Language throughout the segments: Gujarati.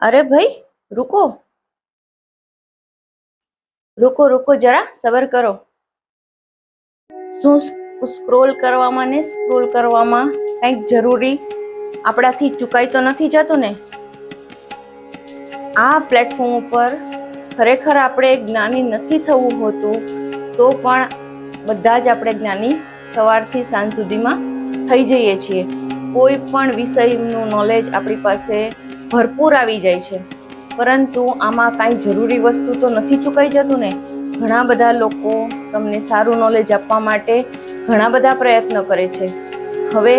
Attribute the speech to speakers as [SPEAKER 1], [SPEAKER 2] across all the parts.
[SPEAKER 1] अरे भाई, रुको रुको रुको, जरा सबर करो। શું સ્ક્રોલ કરવામાં ને સ્ક્રોલ કરવામાં કંઈક જરૂરી આપણાથી ચૂકાઈ તો નથી જતું ને? આ પ્લેટફોર્મ ઉપર ખરેખર આપણે જ્ઞાની નથી થવું હોતું તો પણ બધા જ આપણે જ્ઞાની સવારથી સાંજ સુધીમાં થઈ જઈએ છીએ. કોઈ પણ વિષયનું નોલેજ આપણી પાસે ભરપૂર આવી જાય છે, પરંતુ આમાં કાંઈ જરૂરી વસ્તુ તો નથી ચૂકાઈ જતું ને? ઘણા બધા લોકો તમને સારું નોલેજ આપવા માટે ઘણા બધા પ્રયત્નો કરે છે. હવે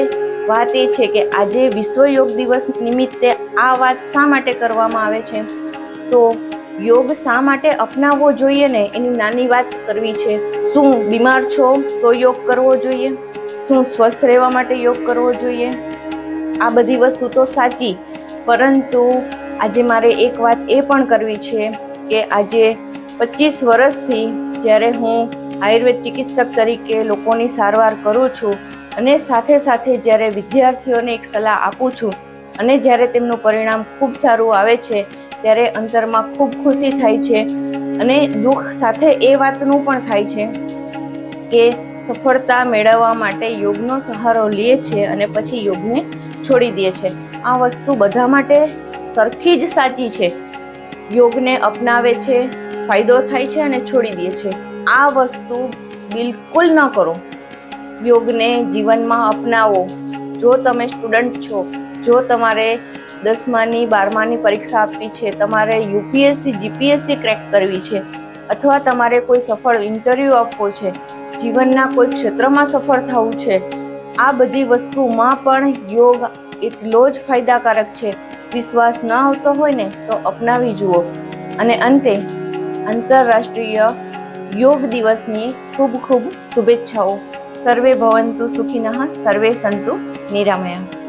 [SPEAKER 1] વાત એ છે કે આજે વિશ્વ યોગ દિવસ નિમિત્તે આ વાત શા માટે કરવામાં આવે છે? તો યોગ શા માટે અપનાવવો જોઈએ ને એની નાની વાત કરવી છે. શું બીમાર છો તો યોગ કરવો જોઈએ? શું સ્વસ્થ રહેવા માટે યોગ કરવો જોઈએ? આ બધી વસ્તુ તો સાચી, પરંતુ આજે મારે એક વાત એ પણ કરવી છે કે આજે 25 વર્ષથી જ્યારે હું આયુર્વેદ ચિકિત્સક તરીકે લોકોની સારવાર કરું છું અને સાથે સાથે જ્યારે વિદ્યાર્થીઓને એક સલાહ આપું છું અને જ્યારે તેમનું પરિણામ ખૂબ સારું આવે છે ત્યારે અંતરમાં ખૂબ ખુશી થાય છે અને દુઃખ સાથે એ વાતનું પણ થાય છે કે સફળતા મેળવવા માટે યોગનો સહારો લે છે અને પછી યોગને છોડી દે છે. આ વસ્તુ બધા માટે સરખી જ સાચી છે. યોગને અપનાવે છે, ફાયદો થાય છે અને છોડી દે છે. આ વસ્તુ બિલકુલ ન કરો. યોગને જીવનમાં અપનાવો. જો તમે સ્ટુડન્ટ છો, જો તમારે 10માની 12માની પરીક્ષા આપવી છે, તમારે યુપીએસસી જીપીએસસી ક્રેક કરવી છે, અથવા તમારે કોઈ સફળ ઇન્ટરવ્યૂ આપવો છે, જીવનના કોઈ ક્ષેત્રમાં સફળ થવું છે, આ બધી વસ્તુમાં પણ યોગ એટલો જ ફાયદાકારક છે. વિશ્વાસ ન આવતો હોય ને તો અપનાવી જુઓ. અને અંતે આંતરરાષ્ટ્રીય યોગ દિવસની ખૂબ ખૂબ શુભેચ્છાઓ. સર્વે ભવંતુ સુખિનઃ, સર્વે સંતુ નિરામયા.